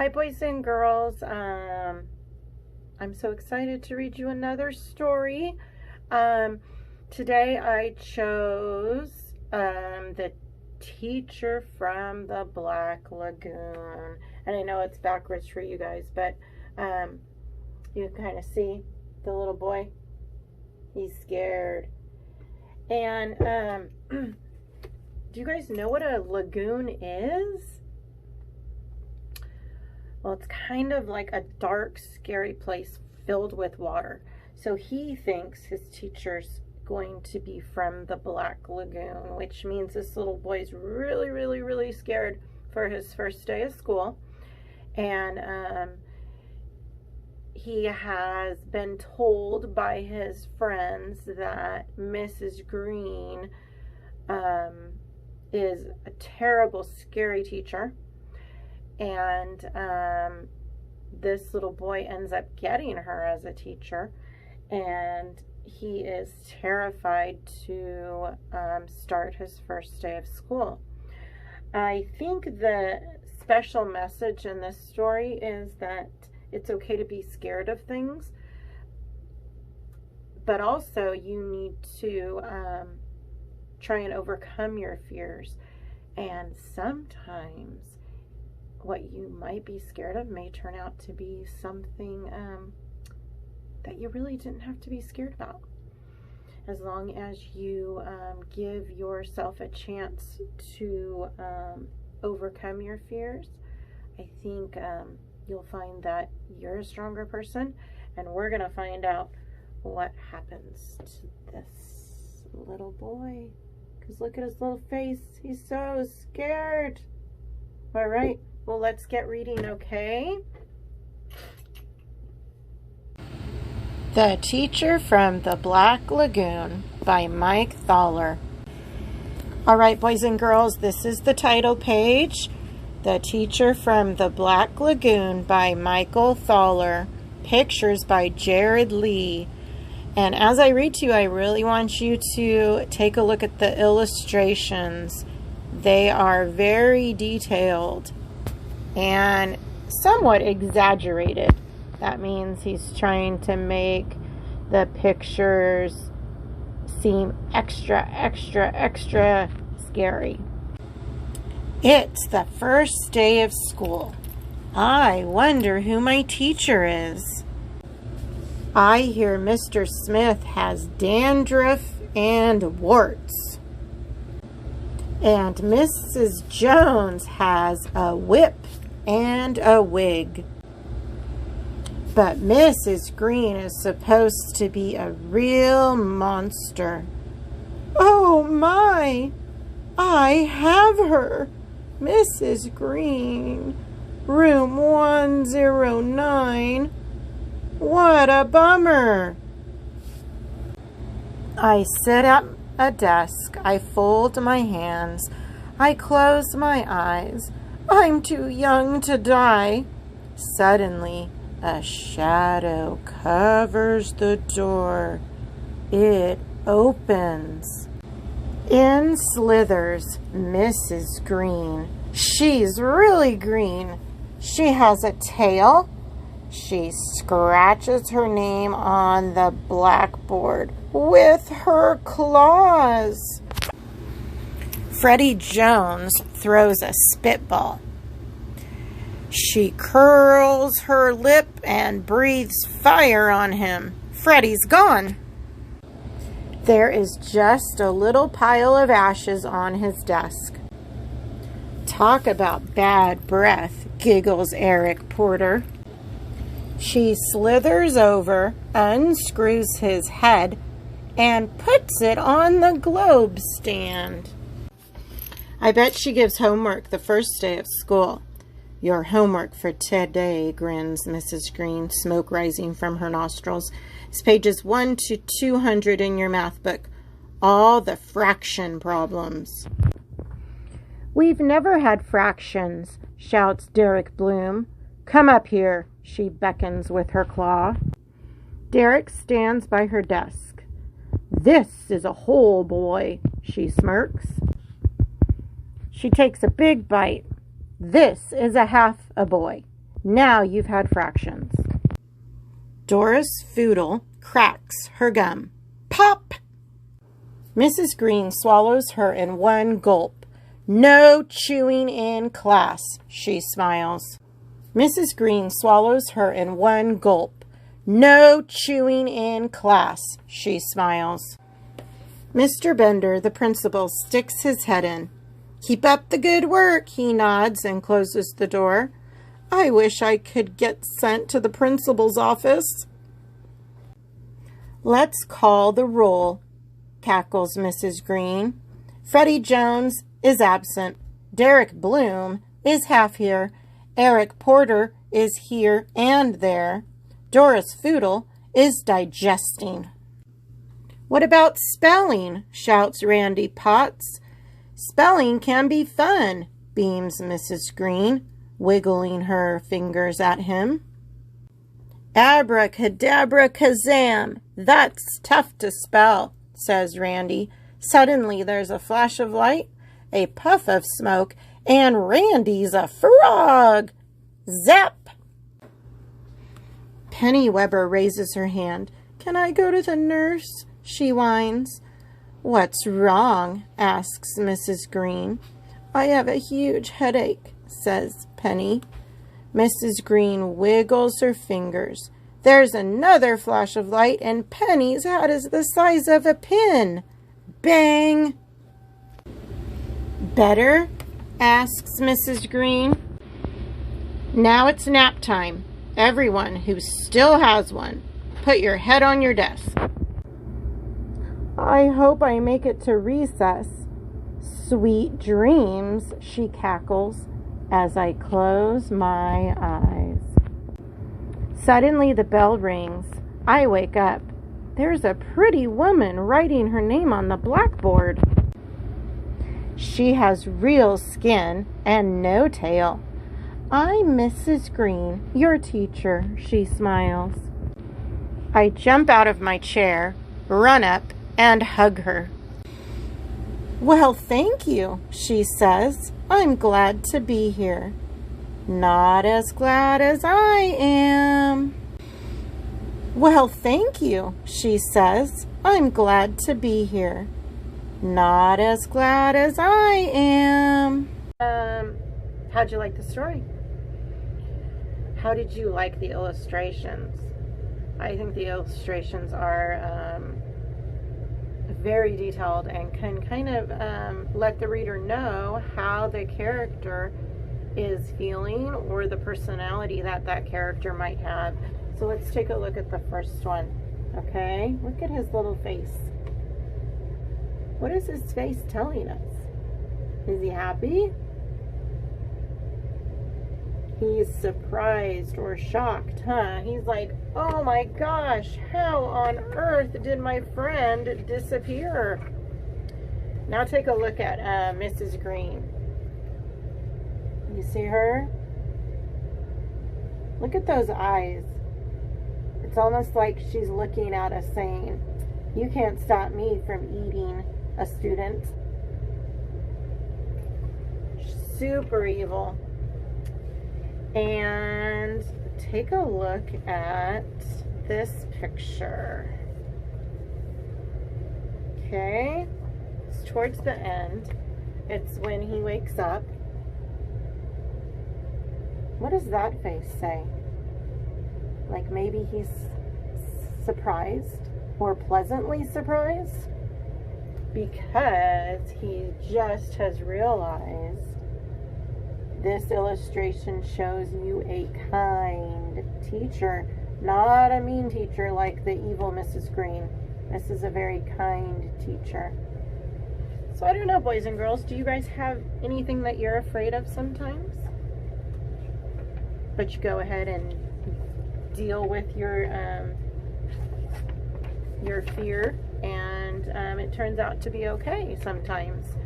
Hi, boys and girls. I'm so excited to read you another story. Today I chose The Teacher from the Black Lagoon. And I know it's backwards for you guys, but you can kind of see the little boy. He's scared. And do you guys know what a lagoon is? Well, it's kind of like a dark, scary place filled with water. So he thinks his teacher's going to be from the Black Lagoon, which means this little boy's really, really, really scared for his first day of school. And he has been told by his friends that Mrs. Green is a terrible, scary teacher. And this little boy ends up getting her as a teacher, and he is terrified to start his first day of school. I think the special message in this story is that it's okay to be scared of things, but also you need to try and overcome your fears. And sometimes what you might be scared of may turn out to be something that you really didn't have to be scared about. As long as you give yourself a chance to overcome your fears, I think you'll find that you're a stronger person. And we're going to find out what happens to this little boy. Because look at his little face. He's so scared. All right. Well, let's get reading, okay? The Teacher from the Black Lagoon by Mike Thaller. All right, boys and girls, this is the title page. The Teacher from the Black Lagoon by Michael Thaller. Pictures by Jared Lee. And as I read to you, I really want you to take a look at the illustrations. They are very detailed and somewhat exaggerated. That means he's trying to make the pictures seem extra scary. It's the first day of school. I wonder who my teacher is. I hear Mr. Smith has dandruff and warts. And Mrs. Jones has a whip and a wig. But Mrs. Green is supposed to be a real monster. Oh my! I have her! Mrs. Green, room 109. What a bummer! I sit at a desk. I fold my hands. I close my eyes. I'm too young to die. Suddenly, a shadow covers the door. It opens. In slithers Mrs. Green. She's really green. She has a tail. She scratches her name on the blackboard with her claws. Freddie Jones throws a spitball. She curls her lip and breathes fire on him. Freddie's gone. There is just a little pile of ashes on his desk. Talk about bad breath, giggles Eric Porter. She slithers over, unscrews his head, and puts it on the globe stand. I bet she gives homework the first day of school. Your homework for today, grins Mrs. Green, smoke rising from her nostrils, is pages 1 to 200 in your math book. All the fraction problems. We've never had fractions, shouts Derek Bloom. Come up here, she beckons with her claw. Derek stands by her desk. This is a whole boy, she smirks. She takes a big bite. This is a half a boy. Now you've had fractions. Doris Foodle cracks her gum. Pop! Mrs. Green swallows her in one gulp. No chewing in class, she smiles. Mrs. Green swallows her in one gulp. No chewing in class, she smiles. Mr. Bender, the principal, sticks his head in. Keep up the good work, he nods and closes the door. I wish I could get sent to the principal's office. Let's call the roll, cackles Mrs. Green. Freddie Jones is absent. Derek Bloom is half here. Eric Porter is here and there. Doris Foodle is digesting. What about spelling? Shouts Randy Potts. Spelling can be fun, beams Mrs. Green, wiggling her fingers at him. Abracadabra kazam, that's tough to spell, says Randy. Suddenly there's a flash of light, a puff of smoke, and Randy's a frog. Zap! Penny Weber raises her hand. Can I go to the nurse? She whines. What's wrong? Asks Mrs. Green. I have a huge headache, says Penny. Mrs. Green wiggles her fingers. There's another flash of light, and Penny's head is the size of a pin. Bang! Better? Asks Mrs. Green. Now it's nap time. Everyone who still has one, put your head on your desk. I hope I make it to recess. Sweet dreams, she cackles as I close my eyes. Suddenly the bell rings. I wake up. There's a pretty woman writing her name on the blackboard. She has real skin and no tail. I'm Mrs. Green, your teacher, she smiles. I jump out of my chair, run up, and hug her. Well, thank you, she says. I'm glad to be here. Not as glad as I am. Well, thank you, she says. I'm glad to be here. Not as glad as I am. How'd you like the story? How did you like the illustrations? I think the illustrations are very detailed and can kind of let the reader know how the character is feeling or the personality that that character might have. So let's take a look at the first one. Okay, look at his little face. What is his face telling us? Is he happy? He's surprised or shocked, huh? He's like, oh my gosh, how on earth did my friend disappear? Now take a look at Mrs. Green. You see her? Look at those eyes. It's almost like she's looking at us saying, you can't stop me from eating a student. Super evil. And take a look at this picture. Okay, it's towards the end. It's when he wakes up. What does that face say? Like maybe he's surprised or pleasantly surprised because he just has realized this illustration shows you a kind teacher, not a mean teacher like the evil Mrs. Green. This is a very kind teacher. So I don't know, boys and girls, do you guys have anything that you're afraid of sometimes? But you go ahead and deal with your fear, and it turns out to be okay sometimes.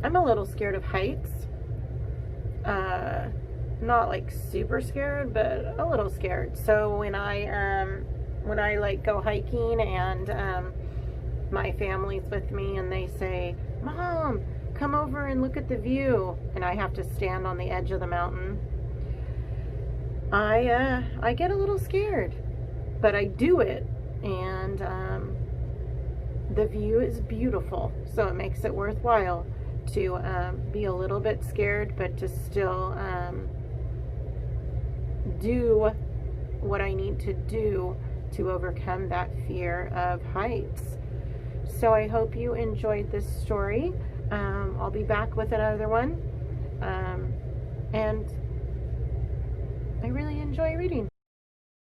I'm a little scared of heights. Not like super scared, but a little scared. So when I like go hiking and my family's with me and they say, Mom, come over and look at the view, and I have to stand on the edge of the mountain, I get a little scared, but I do it, and the view is beautiful, so it makes it worthwhile to be a little bit scared, but to still do what I need to do to overcome that fear of heights. So I hope you enjoyed this story. I'll be back with another one, and I really enjoy reading.